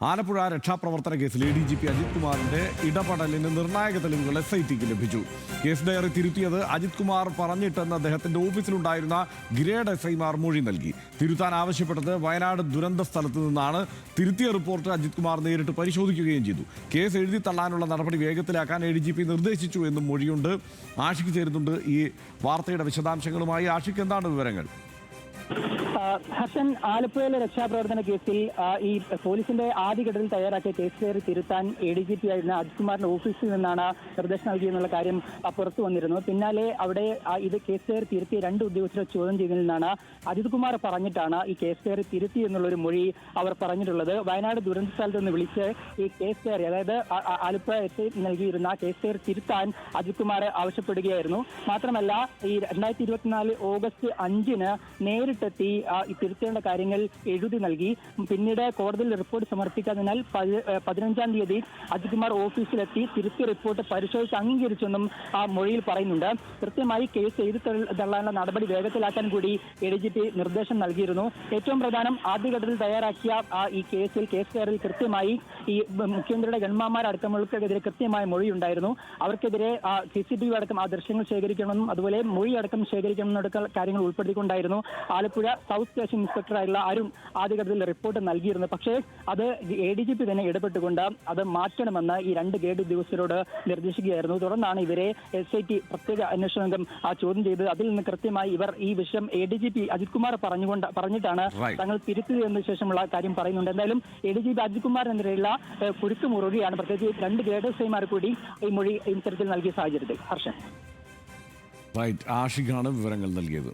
ആലപ്പുഴ രക്ഷാപ്രവർത്തന കേസിൽ ADGP അജിത് കുമാറിന്റെ ഇടപെടലിന് നിർണായക തെളിവുകൾ SITക്ക് ലഭിച്ചു. കേസ് ഡയറി തിരുത്തിയത് അജിത് കുമാർ പറഞ്ഞിട്ടെന്ന് അദ്ദേഹത്തിന്റെ ഓഫീസിലുണ്ടായിരുന്ന ഗ്രേഡ് SIമാർ മൊഴി നൽകി. തിരുത്താൻ ആവശ്യപ്പെട്ടത് വയനാട് ദുരന്ത സ്ഥലത്ത് നിന്നാണ്. തിരുത്തിയ റിപ്പോർട്ട് അജിത് കുമാർ നേരിട്ട് പരിശോധിക്കുകയും ചെയ്തു. കേസ് എഴുതി തള്ളാനുള്ള നടപടി വേഗത്തിലാക്കാൻ ADGP നിർദ്ദേശിച്ചു എന്നും മൊഴിയുണ്ട്. ആഷിഖ് ചേരുന്നുണ്ട് ഈ വാർത്തയുടെ വിശദാംശങ്ങളുമായി. ആഷിഖ്, എന്താണ് വിവരങ്ങൾ? ഹസൻ, ആലപ്പുഴയിലെ രക്ഷാപ്രവർത്തന കേസിൽ ഈ പോലീസിന്റെ ആദ്യഘട്ടത്തിൽ തയ്യാറാക്കിയ കേസ് ഡയറി തിരുത്താൻ ADGP ആയിരുന്ന അജിത് കുമാറിന്റെ ഓഫീസിൽ നിന്നാണ് നിർദ്ദേശം നൽകിയെന്നുള്ള കാര്യം പുറത്തു വന്നിരുന്നു. പിന്നാലെ അവിടെ ഇത് കേസ് ഡയറി തിരുത്തിയ 2 ഉദ്യോഗസ്ഥരെ ചോദ്യം ചെയ്തതിൽ നിന്നാണ് അജിത് കുമാർ പറഞ്ഞിട്ടാണ് ഈ കേസ് ഡയറി തിരുത്തി എന്നുള്ളൊരു മൊഴി അവർ പറഞ്ഞിട്ടുള്ളത്. വയനാട് ദുരന്ത സ്ഥലത്ത് നിന്ന് വിളിച്ച് ഈ കേസ് ഡയറി, അതായത് ആലപ്പുഴ SI നൽകിയിരുന്ന കേസ് ഡയറി തിരുത്താൻ അജിത് കുമാർ ആവശ്യപ്പെടുകയായിരുന്നു. മാത്രമല്ല, ഈ 2024 ഓഗസ്റ്റ് 5-ന് നേരിട്ടെത്തി ഈ തിരുത്തേണ്ട കാര്യങ്ങൾ എഴുതി നൽകി. പിന്നീട് കോടതിയിൽ റിപ്പോർട്ട് സമർപ്പിക്കാതിനാൽ 15-ാം തീയതി അജിത് കുമാർ ഓഫീസിലെത്തി തിരുത്തിയ റിപ്പോർട്ട് പരിശോധിച്ച് അംഗീകരിച്ചെന്നും ആ മൊഴിയിൽ പറയുന്നുണ്ട്. കൃത്യമായി കേസ് എഴുതി തള്ളാനുള്ള നടപടി വേഗത്തിലാക്കാൻ കൂടി ADGP നിർദ്ദേശം നൽകിയിരുന്നു. ഏറ്റവും പ്രധാനം, ആദ്യഘട്ടത്തിൽ തയ്യാറാക്കിയ ഈ കേസിൽ കേസ് ഡയറിയിൽ കൃത്യമായി ഈ മുഖ്യമന്ത്രിയുടെ ഗൺമാന്മാരടക്കമുള്ളവർക്കെതിരെ കൃത്യമായ മൊഴിയുണ്ടായിരുന്നു. അവർക്കെതിരെ CCTV അടക്കം ആ ദൃശ്യങ്ങൾ ശേഖരിക്കണമെന്നും അതുപോലെ മൊഴി അടക്കം ശേഖരിക്കണമെന്നൊക്കെ കാര്യങ്ങൾ ഉൾപ്പെടുത്തിക്കൊണ്ടായിരുന്നു ആലപ്പുഴ സൗത്ത് സ്റ്റേഷൻ ഇൻസ്പെക്ടറായുള്ള അരുൺ ആദ്യഘട്ടത്തിൽ റിപ്പോർട്ട് നൽകിയിരുന്നത്. പക്ഷേ അത് ADGP തന്നെ ഇടപെട്ടുകൊണ്ട് അത് മാറ്റണമെന്ന് ഈ 2 ഗ്രേഡ് ഉദ്യോഗസ്ഥരോട് നിർദ്ദേശിക്കുകയായിരുന്നു. തുടർന്നാണ് ഇവരെ SIT പ്രത്യേക അന്വേഷണ സംഘം ചോദ്യം ചെയ്തത്. അതിൽ നിന്ന് കൃത്യമായി ഇവർ ഈ വിഷയം ADGP അജിത് കുമാർ പറഞ്ഞിട്ടാണ് തങ്ങൾ തിരുത്തിയതിനു ശേഷമുള്ള കാര്യം പറയുന്നുണ്ട്. എന്തായാലും ADGP അജിത് കുമാറിനെതിരെയുള്ള കുരുക്ക് മുറുകയാണ്, പ്രത്യേകിച്ച് 2 ഗ്രേഡ് SIമാർ കൂടി ഈ മൊഴി ഇത്തരത്തിൽ നൽകിയ സാഹചര്യത്തിൽ. ഹർഷൻ, ആഷിഖാണ് വിവരങ്ങൾ നൽകിയത്.